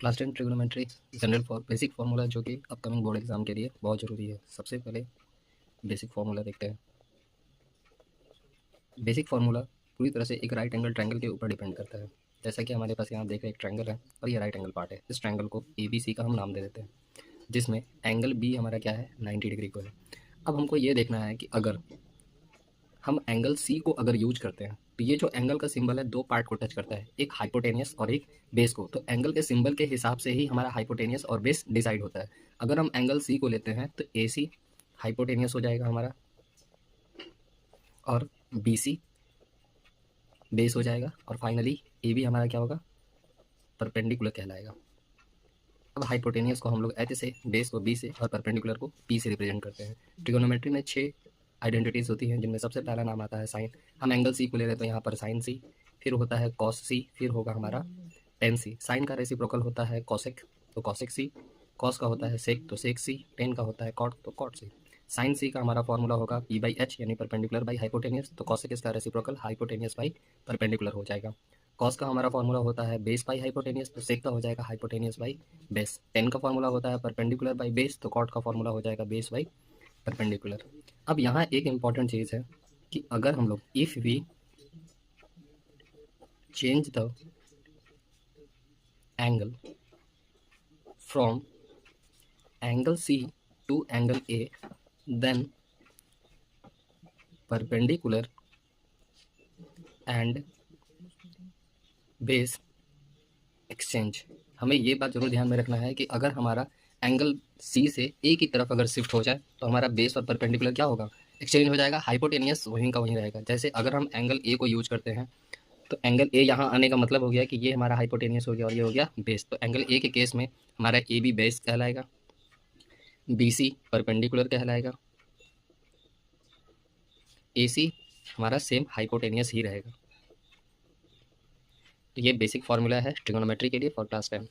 Class 10 trigonometry general for basic formula जो कि upcoming board exam के लिए बहुत ज़रूरी है। सबसे पहले बेसिक फार्मूला देखते हैं। बेसिक फार्मूला पूरी तरह से एक राइट एंगल ट्रायंगल के ऊपर डिपेंड करता है। जैसा कि हमारे पास यहाँ देख रहे एक ट्रायंगल है और ये राइट एंगल पार्ट है। इस ट्रायंगल को ABC का हम नाम दे देते हैं, जिसमें एंगल B हमारा क्या है, 90 डिग्री को है। अब हमको ये देखना है कि अगर हम एंगल C को अगर यूज करते हैं तो ये जो एंगल का सिंबल है दो पार्ट को टच करता है, एक हाइपोटेनियस और एक बेस को। तो एंगल के सिंबल के हिसाब से ही हमारा हाइपोटेनियस और बेस डिसाइड होता है। अगर हम एंगल C को लेते हैं तो AC हाइपोटेनियस हो जाएगा हमारा और BC बेस हो जाएगा और फाइनली AB हमारा क्या होगा, परपेंडिकुलर कहलाएगा। अब हाइपोटेनियस को हम लोग H से, बेस को B से और परपेंडिकुलर को P से रिप्रेजेंट करते हैं। ट्रिगोनोमेट्री में 6 आइडेंटिटीज़ होती हैं, जिनमें सबसे पहला नाम आता है साइन। हम एंगल C को ले रहे तो यहाँ पर साइन C, फिर होता है कॉस C, फिर होगा हमारा टेन C। साइन का रेसिप्रोकल होता है कॉसेक, तो कॉसेक C। कॉस का होता है सेक, तो सेक C। टेन का होता है कॉट, तो कॉट C। साइन C का हमारा फॉर्मूला होगा P/H, यानी परपेंडिकुलर बाई हाइपोटेनियस, तो कॉसेक इसका रेसिप्रोकल हाइपोटेनियस बाई परपेंडिकुलर हो जाएगा। कॉस का हमारा फॉर्मूला होता है बेस बाई हाइपोटेनियस, तो सेक का हो जाएगा हाइपोटेनियस बाई बेस। टेन का फॉर्मूला होता है परपेंडिकुलर बाई बेस, तो कॉट का फॉर्मूला हो जाएगा बेस बाई परपेंडिकुलर। अब यहाँ एक इंपॉर्टेंट चीज़ है कि अगर हम लोग if we change the angle from angle C to angle A, then perpendicular and base exchange। हमें ये बात जरूर ध्यान में रखना है कि अगर हमारा एंगल C से A की तरफ अगर शिफ्ट हो जाए तो हमारा बेस और परपेंडिकुलर क्या होगा, एक्सचेंज हो जाएगा। हाइपोटेनियस वहीं का वहीं रहेगा। जैसे अगर हम एंगल A को यूज करते हैं तो एंगल A यहाँ आने का मतलब हो गया कि ये हमारा हाइपोटेनियस हो गया और ये हो गया बेस। तो एंगल A के केस में हमारा AB बेस कहलाएगा, BC परपेंडिकुलर कहलाएगा, AC हमारा सेम हाइपोटेनियस ही रहेगा। तो ये बेसिक फार्मूला है ट्रिगोनोमेट्री के लिए फॉर क्लास 10।